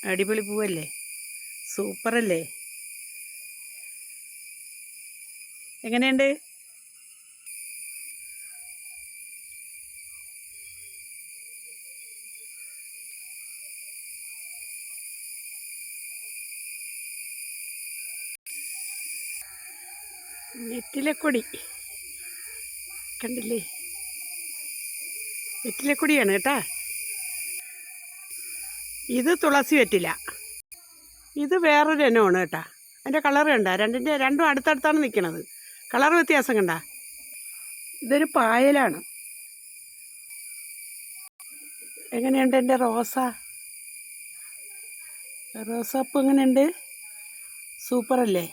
അടിപൊളി പൂവല്ലേ, സൂപ്പറല്ലേ? എങ്ങനെയുണ്ട്? വെറ്റിലക്കൊടി കണ്ടില്ലേ? വെറ്റിലക്കൊടിയാണ് കേട്ടാ. ഇത് തുളസി വെറ്റില, ഇത് വേറൊരു ഇനമാണ് കേട്ടാ. അതിൻ്റെ കളർ കണ്ട, രണ്ടും അടുത്തടുത്താണ് നിൽക്കുന്നത്. കളർ വ്യത്യാസം കണ്ട. ഇതൊരു പായലാണ്. എങ്ങനെയുണ്ട് എൻ്റെ റോസാപ്പൂ? എങ്ങനെയുണ്ട്? സൂപ്പറല്ലേ?